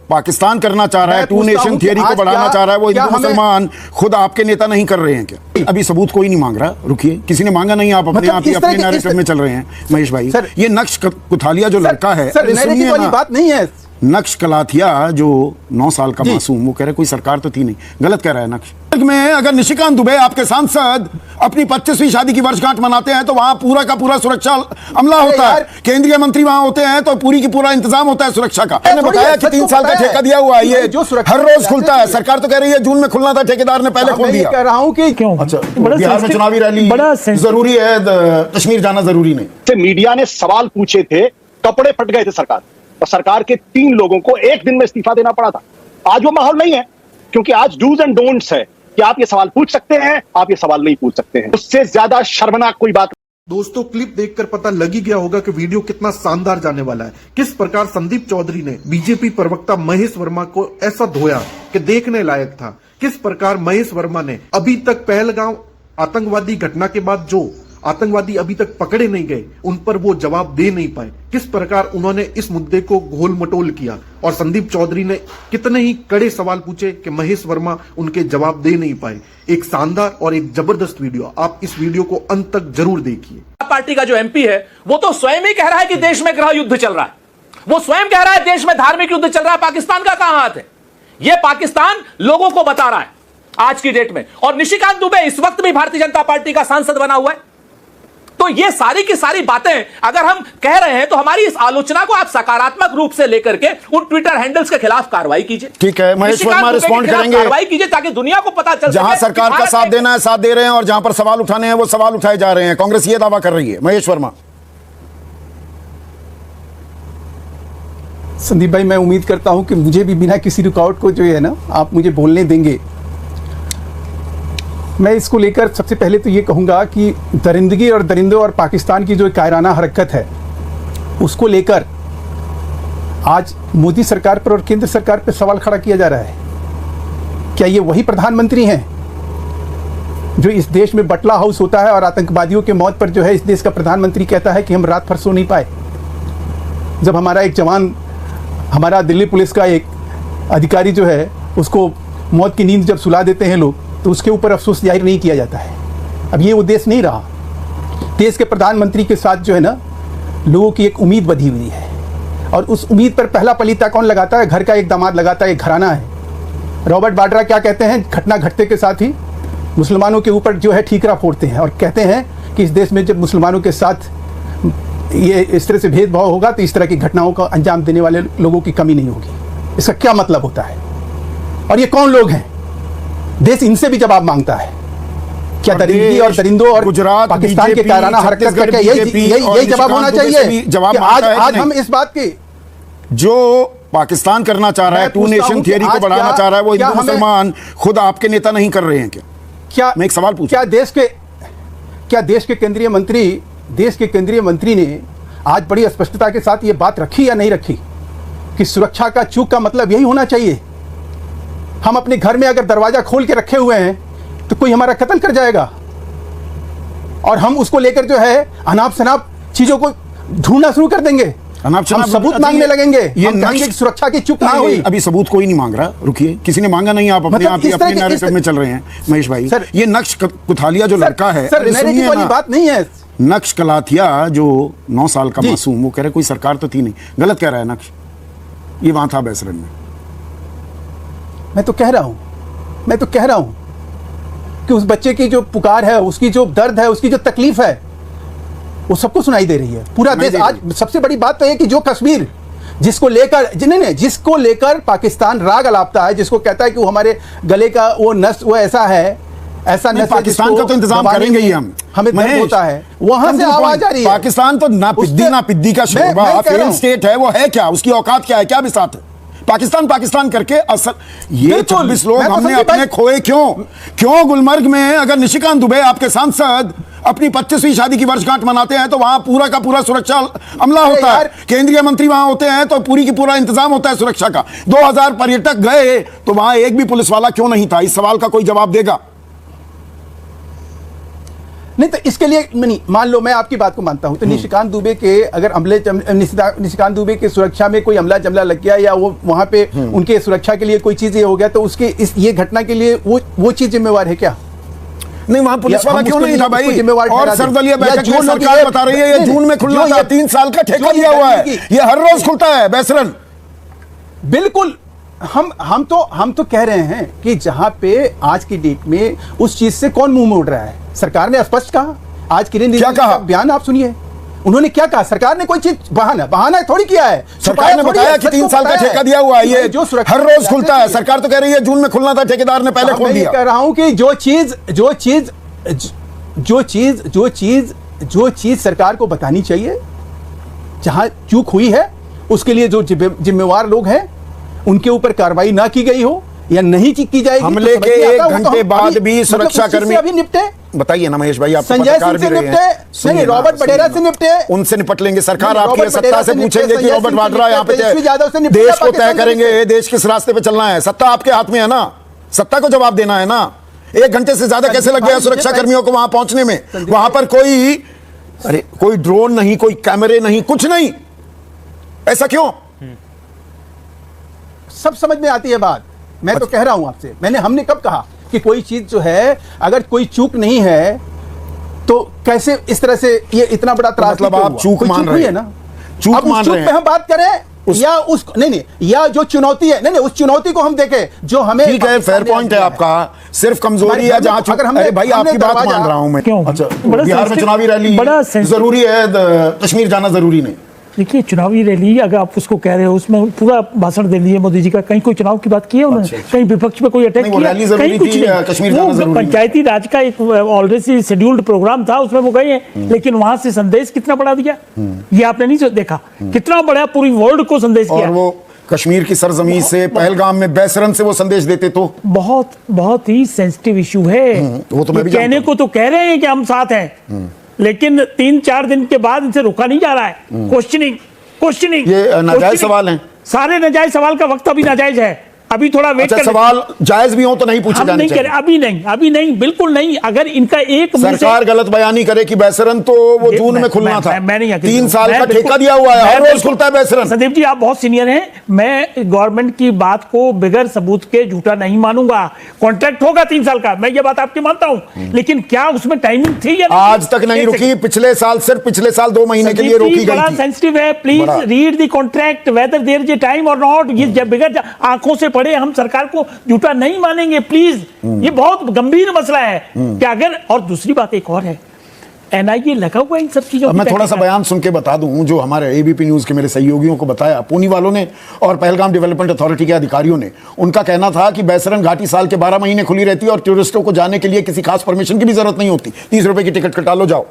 पाकिस्तान करना चाह रहा है, टू नेशन थियरी को बढ़ाना चाह रहा है, वो हिंदू मुसलमान खुद आपके नेता नहीं कर रहे हैं क्या? अभी सबूत कोई नहीं मांग रहा, रुकिए, किसी ने मांगा नहीं, आप अपने आप ही अपने नैरेटिव में चल रहे हैं महेश भाई। ये नक्श कुथालिया जो लड़का है, नैरेटिव वाली बात नहीं है। नक्श कलाथिया जो 9 साल का मासूम, वो कह रहे कोई सरकार तो थी नहीं, गलत कह रहा है नक्श में। अगर निशिकांत दुबे आपके सांसद अपनी 25वीं शादी की वर्षगांठ मनाते हैं तो वहां पूरा का पूरा सुरक्षा अमला होता है, केंद्रीय मंत्री वहां होते हैं तो पूरी की पूरा इंतजाम होता है सुरक्षा का। मैंने बताया कि 3 साल का ठेका दिया हुआ है, ये हर रोज खुलता है। सरकार तो कह रही है जून में खुलना था, ठेकेदार ने पहले खोल दिया। कह रहा हूं कि क्यों अच्छा, बिहार में चुनावी रैली जरूरी है, कश्मीर जाना जरूरी नहीं। मीडिया ने सवाल पूछे थे, कपड़े फट गए थे सरकार, और सरकार के 3 लोगों को एक दिन में इस्तीफा देना पड़ा था। आज वो माहौल नहीं है, क्योंकि आज डूज एंड डोंट्स है कि आप ये सवाल पूछ सकते हैं, आप ये सवाल नहीं पूछ सकते हैं। उससे ज्यादा शर्मनाक कोई बात। दोस्तों, क्लिप देखकर पता लग ही गया होगा कि वीडियो कितना शानदार जाने वाला है। किस प्रकार संदीप चौधरी ने बीजेपी प्रवक्ता महेश वर्मा को ऐसा धोया कि देखने लायक था। किस प्रकार महेश वर्मा ने अभी तक पहलगाम आतंकवादी घटना के बाद जो आतंकवादी अभी तक पकड़े नहीं गए, उन पर वो जवाब दे नहीं पाए। किस प्रकार उन्होंने इस मुद्दे को गोल मटोल किया और संदीप चौधरी ने कितने ही कड़े सवाल पूछे कि महेश वर्मा उनके जवाब दे नहीं पाए। एक शानदार और एक जबरदस्त वीडियो, आप इस वीडियो को अंत तक जरूर देखिए। पार्टी का जो एमपी है वो तो स्वयं ही कह रहा है कि देश में गृह युद्ध चल रहा है, वो स्वयं कह रहा है देश में धार्मिक युद्ध चल रहा है। पाकिस्तान का कहां हाथ है? यह पाकिस्तान लोगों को बता रहा है आज की डेट में। और निशिकांत दुबे इस वक्त भी भारतीय जनता पार्टी का सांसद बना हुआ है। तो ये सारी की सारी बातें अगर हम कह रहे हैं तो हमारी इस आलोचना को आप सकारात्मक रूप से लेकर के उन ट्विटर हैंडल्स के खिलाफ कार्रवाई कीजिए। ठीक है, महेश वर्मा रिस्पॉन्ड करेंगे, कार्रवाई कीजिए ताकि दुनिया को पता चल जहां सरकार का साथ देना है साथ दे रहे हैं, और जहां पर सवाल उठाने हैं वो सवाल उठाए जा रहे हैं। कांग्रेस ये दावा कर रही है। महेश वर्मा। संदीप भाई, मैं उम्मीद करता हूं कि मुझे भी बिना किसी रुकावट को जो है ना, आप मुझे बोलने देंगे। मैं इसको लेकर सबसे पहले तो ये कहूँगा कि दरिंदगी और दरिंदों और पाकिस्तान की जो कायराना हरकत है, उसको लेकर आज मोदी सरकार पर और केंद्र सरकार पर सवाल खड़ा किया जा रहा है। क्या ये वही प्रधानमंत्री हैं जो इस देश में बटला हाउस होता है और आतंकवादियों के मौत पर जो है इस देश का प्रधानमंत्री कहता है कि हम रात भर सो नहीं पाए? जब हमारा एक जवान, हमारा दिल्ली पुलिस का एक अधिकारी जो है, उसको मौत की नींद जब सुला देते हैं लोग, तो उसके ऊपर अफसोस जाहिर नहीं किया जाता है। अब ये उद्देश्य नहीं रहा। देश के प्रधानमंत्री के साथ जो है ना, लोगों की एक उम्मीद बधी हुई है, और उस उम्मीद पर पहला पलीता कौन लगाता है? घर का एक दामाद लगाता है, एक घराना है। रॉबर्ट वाड्रा क्या कहते हैं? घटना घटते के साथ ही मुसलमानों के ऊपर जो है ठीकरा फोड़ते हैं और कहते हैं कि इस देश में जब मुसलमानों के साथ ये इस तरह से भेदभाव होगा तो इस तरह की घटनाओं का अंजाम देने वाले लोगों की कमी नहीं होगी। इसका क्या मतलब होता है? और ये कौन लोग हैं? देश इनसे भी जवाब मांगता है। क्या दरिंदगी और दरिंदों और गुजरात पाकिस्तान के कायराना हरकत का यही जवाब होना चाहिए? जवाब आज हम इस बात की, जो पाकिस्तान करना चाह रहा है, टू नेशन थियरी को बढ़ाना चाह रहा है, वो हिंदू मुसलमान खुद आपके नेता नहीं कर रहे हैं क्या? मैं एक सवाल पूछूं, क्या देश के केंद्रीय मंत्री ने आज बड़ी स्पष्टता के साथ ये बात रखी या नहीं रखी कि सुरक्षा का चूक का मतलब यही होना चाहिए? हम अपने घर में अगर दरवाजा खोल के रखे हुए हैं तो कोई हमारा कत्ल कर जाएगा, और हम उसको लेकर जो है अनाप शनाप चीजों को ढूंढना शुरू कर देंगे, हम सबूत मांगने लगेंगे। ये सुरक्षा की चूक ना हुई। अभी सबूत कोई नहीं मांग रहा, रुकिए, किसी ने मांगा नहीं, आप अपने आप ही अपने नैरेटिव में चल रहे हैं महेश भाई। ये नक्श कुथालिया जो लड़का है, नैरेटिव वाली बात नहीं है। नक्श कलाथिया जो 9 साल का मासूम, वो कह रहे कोई सरकार तो थी नहीं, गलत कह रहा है नक्श। ये वहां था बैसरन में। मैं तो कह रहा हूं कि उस बच्चे की जो पुकार है, उसकी जो दर्द है, उसकी जो तकलीफ है, वो सबको सुनाई दे रही है। पूरा देश आज, सबसे बड़ी बात तो है कि जो कश्मीर जिसको लेकर पाकिस्तान राग अलापता है, जिसको कहता है कि वो हमारे गले का वो नस, वो ऐसा है, ऐसा नस, पाकिस्तान का तो इंतजाम करेंगे ही हम। हमें दर्द होता है, वहां से आवाज आ रही है। पाकिस्तान तो ना पिद्दी का शोभा, फेल स्टेट है, वो है क्या? उसकी औकात क्या है? क्या बिसात है? पाकिस्तान करके असल ये 26 लोग हमने अपने खोए क्यों? गुलमर्ग में अगर निशिकांत दुबे आपके सांसद अपनी 25वीं शादी की वर्षगांठ मनाते हैं तो वहां पूरा का पूरा सुरक्षा अमला होता है, केंद्रीय मंत्री वहां होते हैं तो पूरी की पूरा इंतजाम होता है सुरक्षा का। 2000 पर्यटक गए तो वहां एक भी पुलिस वाला क्यों नहीं था? इस सवाल का कोई जवाब देगा? नहीं तो इसके लिए नहीं, मान लो मैं आपकी बात को मानता हूं तो निशिकांत दुबे के अगर निशिकांत दुबे की सुरक्षा में कोई अमला जमला लग गया या वो वहां पे उनके सुरक्षा के लिए कोई चीज ये हो गया तो उसके ये घटना के लिए वो चीज जिम्मेवार है क्या? नहीं, वहां पुलिस वाला क्यों नहीं था भाई? और सर्वदलीय बैठक में सरकार बता रही है ये जून में खुलना था, 3 साल का ठेका दिया हुआ है, ये हर रोज खुलता है बेसरन। बिल्कुल, हम तो कह रहे हैं कि जहां पे आज की डेट में उस चीज से कौन मुंह मोड़ रहा है? सरकार ने स्पष्ट कहा। आज किरण रिजिजू का बयान आप सुनिए, उन्होंने क्या कहा? सरकार ने कोई चीज बहाना थोड़ी किया है, सरकार ने बताया कि 3 साल का ठेका दिया हुआ है, ये जो हर रोज खुलता है। सरकार तो कह रही है जून में खुलना था, ठेकेदार ने पहले खोल दिया। कह रहा हूं कि जो चीज सरकार को बतानी चाहिए, जहां चूक हुई है उसके लिए जो जिम्मेवार लोग हैं उनके ऊपर कार्रवाई ना की गई हो या नहीं की जाएगी। हमले के 1 घंटे बाद भी सुरक्षा कर्मी अभी निपटे, बताइए ना महेश भाई, आप संजय सिंह से निपटे, नहीं रॉबर्ट वडेरा से निपटे, उनसे निपट लेंगे। सरकार आपकी सत्ता से पूछेंगे कि रॉबर्ट वाड्रा यहाँ पे देश को तय करेंगे, देश किस रास्ते पे चलना है। सत्ता आपके हाथ में है ना, सत्ता को जवाब देना है ना। 1 घंटे से ज्यादा कैसे लग गया सुरक्षा कर्मियों को वहां पहुंचने में? वहां पर कोई ड्रोन नहीं, कोई कैमरे नहीं, कुछ नहीं। ऐसा क्यों? सब समझ में आती है बात। मैं तो कह रहा हूं आपसे, हमने कब कहा कि कोई चीज जो है अगर कोई चूक नहीं है तो कैसे इस तरह से ये इतना बड़ा त्रास? मतलब आप चूक मान रहे हैं ना? चूक मान रहे हैं। हम बात करें या उस नहीं या जो चुनौती है, नहीं उस चुनौती को हम देखें जो हमें। ठीक है, फेयर पॉइंट है आपका। सिर्फ कमजोरी है जहां चूक। अरे भाई आपकी बात मान रहा हूं मैं। क्यों? अच्छा, बिहार में चुनावी रैली जरूरी है, कश्मीर जाना जरूरी नहीं? देखिए, चुनावी रैली अगर आप उसको कह रहे हो, उसमें पूरा भाषण दे लिए मोदी जी का। कहीं कोई चुनाव की बात की है उन्होंने? कहीं विपक्ष पे कोई अटैक किया? कहीं कुछ नहीं। वो पंचायती राज का एक ऑलरेडी शेड्यूल्ड प्रोग्राम था, उसमें वो गए हैं, लेकिन वहां से संदेश कितना बड़ा दिया ये आपने नहीं देखा? कितना बड़ा पूरी वर्ल्ड को संदेश किया। और वो कश्मीर की सरजमीन से पहलगाम में बेसरन से वो संदेश देते तो बहुत ही सेंसिटिव इशू है। वो तो मैं भी कहने को तो कह रहे हैं कि हम साथ हैं, लेकिन 3-4 दिन के बाद इनसे रुका नहीं जा रहा है। क्वेश्चनिंग ये नाजायज सवाल हैं। सारे नाजायज सवाल का वक्त अभी नाजायज है। अभी थोड़ा वेट कर। सवाल जायज भी हो तो नहीं पूछे जाने चाहिए। अभी नहीं, बिल्कुल नहीं। अगर इनका एक सरकार गलत बयानी करे कि बेसरन तो वो जून में खुलना था, मैं नहीं 3 साल का ठेका दिया हुआ है, हर रोज खुलता है बेसरन। संदीप जी, आप बहुत सीनियर हैं, मैं गवर्नमेंट की बात को बगैर सबूत के झूठा नहीं मानूंगा। कॉन्ट्रैक्ट होगा 3 साल का, मैं ये बात आपकी मानता हूं, लेकिन क्या उसमें टाइमिंग थी या आज तक नहीं रुकी? पिछले साल, सिर्फ पिछले साल 2 महीने के लिए रोकी गई थी। सेंसिटिव है, please read the contract whether there is a time और नॉट। ये बगैर आंखों से पढ़े हम सरकार को झूठा नहीं मानेंगे, प्लीज। ये बहुत गंभीर मसला है कि अगर, और दूसरी बात एक और है, एनआईए लगा हुआ इन सब चीजों। मैं थोड़ा सा बयान सुन के बता दूं जो हमारे एबीपी न्यूज के मेरे सहयोगियों को बताया, पुणे वालों ने और पहलगाम डेवलपमेंट अथॉरिटी के अधिकारियों ने। उनका कहना था कि बेसरन घाटी साल के 12 महीने खुली रहती है और टूरिस्टों को जाने के लिए किसी खास परमिशन की भी जरूरत नहीं होती। 30 रुपए की टिकट कटा लो, जाओ।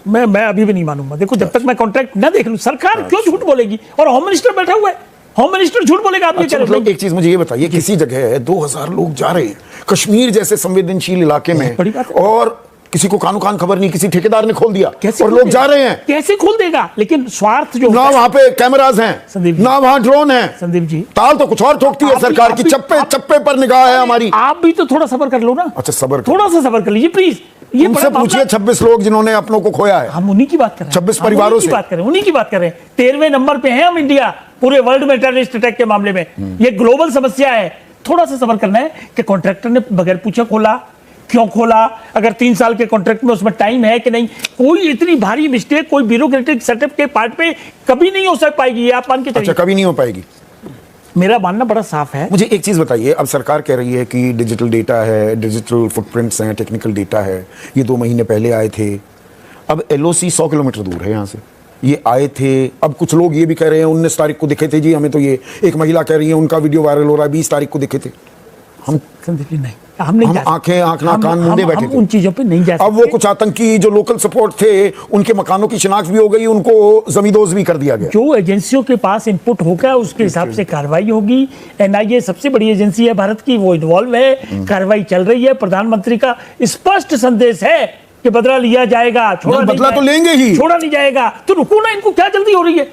मैं अभी भी नहीं मानूंगा। देखो, जब तक मैं कॉन्ट्रैक्ट ना देख लूं, सरकार क्यों झूठ बोलेगी? और होम मिनिस्टर बैठा हुआ है, होम मिनिस्टर झूठ बोलेगा? आप ये कह रहे हो? एक चीज मुझे ये बताइए, किसी जगह 2000 लोग जा रहे हैं कश्मीर जैसे संवेदनशील इलाके में, और किसी को कानो कान खबर नहीं, किसी ठेकेदार ने खोल दिया और लोग जा रहे हैं। कैसे खोल देगा? लेकिन स्वार्थ जो ना वहां पे कैमराज हैं, ना वहां ड्रोन है। संदीप जी, ताल तो कुछ और ठोकती है सरकार की। चप्पे पर निगाह है हमारी। आप भी तो थोड़ा सब्र कर लो ना। अच्छा, सब्र, थोड़ा सा सब्र कर लीजिए प्लीज। ये मुझसे पूछिए 26 लोग जिन्होंने अपनों को खोया है। हम उन्हीं की बात कर रहे हैं, 26 परिवारों से बात कर रहे हैं, उन्हीं की बात कर रहे हैं। 13वें नंबर पे हैं हम इंडिया पूरे वर्ल्ड में टेररिस्ट अटैक के मामले में। ये ग्लोबल समस्या है। थोड़ा सा सब्र करना है कि कॉन्ट्रैक्टर ने बगैर पूछे खोला, क्यों खोला, अगर 3 साल के कॉन्ट्रैक्ट में उसमें टाइम है कि नहीं। कोई इतनी भारी मिस्टेक कोई ब्यूरोक्रेटिक सेटअप के पार्ट पे कभी नहीं हो पाएगी, आप मान के चलिए। अच्छा, कभी नहीं हो पाएगी। मेरा मानना बड़ा साफ है। मुझे एक चीज बताइए, अब सरकार कह रही है कि डिजिटल डेटा है, डिजिटल फुटप्रिंट्स हैं, टेक्निकल डेटा है, ये 2 महीने पहले आए थे। अब एलओसी 100 किलोमीटर दूर है यहाँ से, ये आए थे। अब कुछ लोग ये भी कह रहे हैं 19 तारीख को दिखे थे जी हमें, तो ये एक महिला कह रही है उनका वीडियो वायरल हो रहा है 20 तारीख को दिखे थे। हम नहीं, हम आंखें आंख ना कान मूंदे बैठे थे। उन चीजों पे नहीं जा सकते। अब वो कुछ आतंकी जो लोकल सपोर्ट थे, उनके मकानों की शिनाख्त भी हो गई, उनको जमींदोज भी कर दिया गया। जो एजेंसियों के पास इनपुट होगा उसके हिसाब से कार्रवाई होगी। एनआईए सबसे बड़ी एजेंसी है भारत की, वो इन्वॉल्व है, कार्रवाई चल रही है। प्रधानमंत्री का स्पष्ट संदेश है कि बदला लिया जाएगा, छोड़ा बदला तो लेंगे ही, छोड़ा नहीं जाएगा। तो रुको ना, इनको क्या जल्दी हो रही है?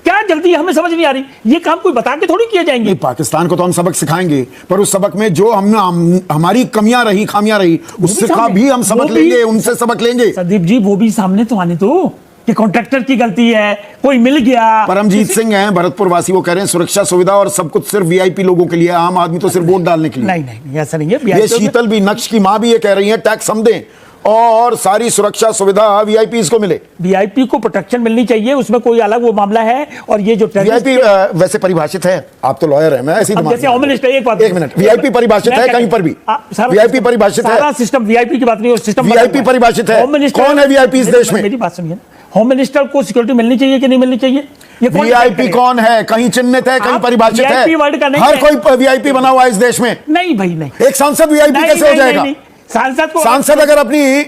क्या जल्दी है, हमें समझ नहीं आ रही। ये काम कोई बता के थोड़ी किए जाएंगे। नहीं, पाकिस्तान को तो हम सबक सिखाएंगे, पर उस सबक में जो हमारी खामियां रही उससे का भी हम सबक लेंगे, उनसे सबक लेंगे। संदीप जी, वो भी सामने तो आने दो कि कॉन्ट्रैक्टर की गलती है, कोई मिल गया। परमजीत सिंह हैं भरतपुर वासी, वो कह रहे हैं सुरक्षा सुविधा और सब कुछ सिर्फ वीआईपी लोगों के लिए, आम आदमी तो सिर्फ वोट डालने के लिए। नहीं, ऐसा नहीं है। ये शीतल भी, नक्श की मां भी ये कह रही है टैक्स हम दें और सारी सुरक्षा सुविधा वीआईपी को मिले। वीआईपी को प्रोटेक्शन मिलनी चाहिए, उसमें कोई अलग वो मामला है। और ये जो वीआईपी वैसे परिभाषित है, आप तो लॉयर हैं, मैं ऐसे ही जैसे होम मिनिस्टर, एक मिनट, वीआईपी परिभाषित है कहीं पर भी, वीआईपी परिभाषित है, सारा सिस्टम वीआईपी की बात नहीं है, सिस्टम वीआईपी परिभाषित है। कौन है वीआईपी इस देश में? मेरी बात सुनिए, होम मिनिस्टर को सिक्योरिटी मिलनी चाहिए कि नहीं मिलनी चाहिए? वीआईपी कौन है? कहीं चिन्हित है, कहीं परिभाषित है? हर कोई वीआईपी बना हुआ है इस देश में। नहीं भाई, नहीं। एक सांसद वीआईपी कैसे हो जाएगा? सांसद अगर अपनी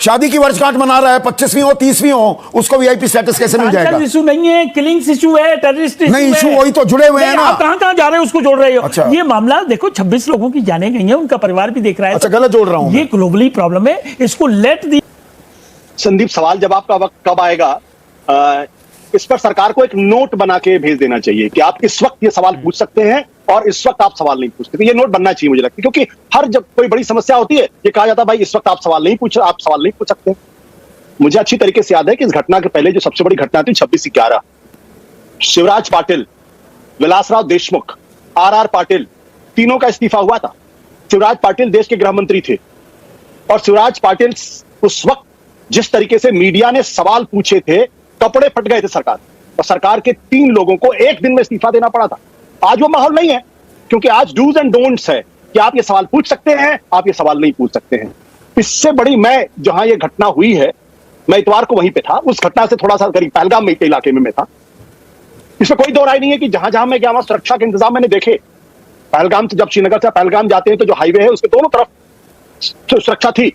शादी की वर्षगांठ मना रहा है, 25वीं हो 30वीं हो, उसको वीआईपी स्टेटस कैसे मिल जाएगा? इशू नहीं है, किलिंग्स इशू है, टेररिस्ट इशू नहीं, इशू वही तो जुड़े हुए हैं ना। आप कहां जा रहे हो, उसको जोड़ रहे हो। अच्छा। ये मामला देखो, 26 लोगों की जाने गई है, उनका परिवार भी देख रहा है। अच्छा, गलत जोड़ रहा हूं ये ग्लोबली प्रॉब्लम है, इसको लेट दी। संदीप, सवाल जवाब का वक्त कब आएगा, इस पर सरकार को एक नोट बना के भेज देना चाहिए कि आप इस वक्त ये सवाल पूछ सकते हैं और इस वक्त आप सवाल नहीं पूछ सकते। ये नोट बनना चाहिए मुझे लगता है, क्योंकि हर जब कोई बड़ी समस्या होती है ये कहा जाता है भाई इस वक्त आप सवाल नहीं पूछ सकते। मुझे अच्छी तरीके से याद है कि इस घटना के पहले जो सबसे बड़ी घटना थी 26/11, शिवराज पाटिल, विलासराव देशमुख, आर पाटिल, तीनों का इस्तीफा हुआ था। शिवराज पाटिल देश के गृह मंत्री थे और शिवराज पाटिल उस वक्त जिस तरीके से मीडिया ने सवाल पूछे थे, कपड़े फट गए थे सरकार, और सरकार के 3 लोगों को एक दिन में इस्तीफा देना पड़ा था। आज वो माहौल नहीं है, क्योंकि आज डूज एंड डोंट्स है कि आप ये सवाल पूछ सकते हैं, आप ये सवाल नहीं पूछ सकते हैं। इससे बड़ी, मैं जहां ये घटना हुई है, मैं इतवार को वहीं पे था, उस घटना से थोड़ा सा करीब पहलगाम में के इलाके में मैं था। इसमें कोई दो राय नहीं है कि जहां जहां मैं गया वहां सुरक्षा के इंतजाम मैंने देखे। पहलगाम से, जब श्रीनगर से पहलगाम जाते हैं तो जो हाईवे है उसके दोनों तरफ सुरक्षा थी।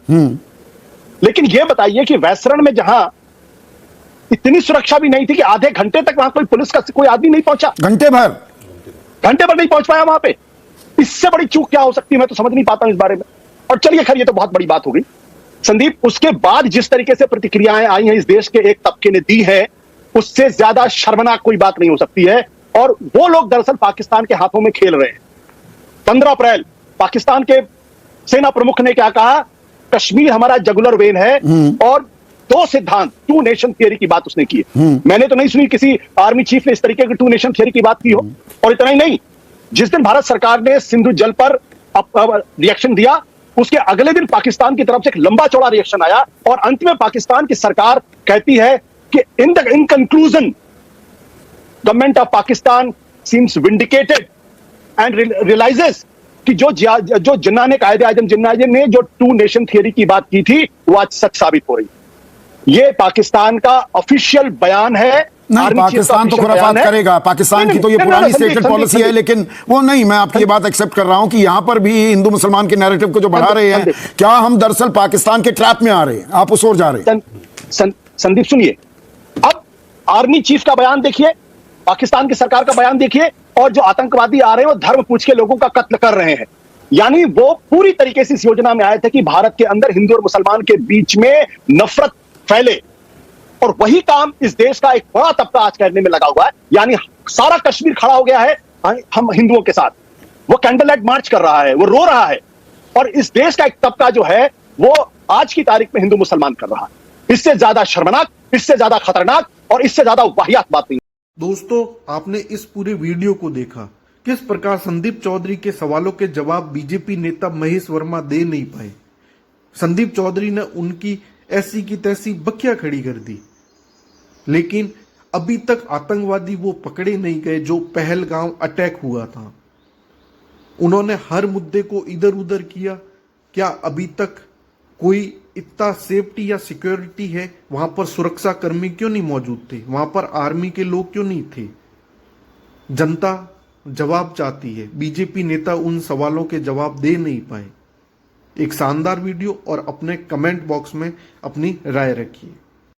लेकिन यह बताइए कि वैसरण में जहां इतनी सुरक्षा भी नहीं थी कि आधे घंटे तक वहां कोई पुलिस का कोई आदमी नहीं पहुंचा, घंटे भर नहीं पहुंच पाया वहां पे, इससे बड़ी चूक क्या हो सकती है? मैं तो समझ नहीं पाता हूं इस बारे में। और चलिए खैर, ये तो बहुत बड़ी बात हो गई। संदीप, उसके बाद जिस तरीके से प्रतिक्रियाएं आई हैं इस देश के एक तबके ने दी है, उससे ज्यादा शर्मनाक कोई बात नहीं हो सकती है। और वो लोग दरअसल पाकिस्तान के हाथों में खेल रहे हैं। 15 अप्रैल पाकिस्तान के सेना प्रमुख ने क्या कहा? कश्मीर हमारा जगुलर वेन है, और 2 सिद्धांत, 2 नेशन थियरी की बात उसने की है। मैंने तो नहीं सुनी किसी आर्मी चीफ ने इस तरीके की 2 नेशन थियरी की बात की हो। और इतना ही नहीं, जिस दिन भारत सरकार ने सिंधु जल पर रिएक्शन दिया, उसके अगले दिन पाकिस्तान की तरफ से एक लंबा चौड़ा रिएक्शन आया, और अंत में पाकिस्तान की सरकार कहती है कि in conclusion government of Pakistan seems vindicated and realises कि जो जिन्ना ने, कायदे आजम जिन्ना ने जो 2 नेशन थियरी की बात की थी, वो आज सच साबित हो रही है। ये पाकिस्तान का ऑफिशियल बयान है। नहीं, पाकिस्तान तो खुराफात करेगा, पाकिस्तान की तो ये पुरानी स्टेटमेंट पॉलिसी है, लेकिन वो नहीं, मैं आपकी ये बात एक्सेप्ट कर रहा हूं कि यहां पर भी हिंदू मुसलमान के नैरेटिव को जो बढ़ा रहे हैं, क्या हम दरअसल पाकिस्तान के ट्रैप में आ रहे हैं? आप उस ओर जा रहे हैं। संदीप सुनिए, अब आर्मी चीफ का बयान देखिए, पाकिस्तान की सरकार का बयान देखिए, और जो आतंकवादी आ रहे हैं वो धर्म पूछ के लोगों का कत्ल कर रहे हैं। यानी वो पूरी तरीके से इस योजना में आए थे कि भारत के अंदर हिंदू और मुसलमान के बीच में नफरत फैले, और वही काम इस देश का एक बड़ा तबका आज करने में लगा हुआ है। यानी सारा कश्मीर खड़ा हो गया है हम हिंदुओं के साथ, वो कैंडल लाइट मार्च कर रहा है, वो रो रहा है, और इस देश का एक तबका जो है वो आज की तारीख में हिंदू मुसलमान कर रहा है। इससे ज्यादा शर्मनाक, इससे ज्यादा खतरनाक और इससे ज्यादा वाहियात बात नहीं। दोस्तों, आपने इस पूरे वीडियो को देखा, किस प्रकार संदीप चौधरी के सवालों के जवाब बीजेपी नेता महेश वर्मा दे नहीं पाए। संदीप चौधरी ने उनकी ऐसी की तैसी बखिया खड़ी कर दी, लेकिन अभी तक आतंकवादी वो पकड़े नहीं गए जो पहलगाम अटैक हुआ था। उन्होंने हर मुद्दे को इधर उधर किया। क्या अभी तक कोई इतना सेफ्टी या सिक्योरिटी है? वहां पर सुरक्षा कर्मी क्यों नहीं मौजूद थे? वहां पर आर्मी के लोग क्यों नहीं थे? जनता जवाब चाहती है, बीजेपी नेता उन सवालों के जवाब दे नहीं पाए। एक शानदार वीडियो और अपने कमेंट बॉक्स में अपनी राय रखिए।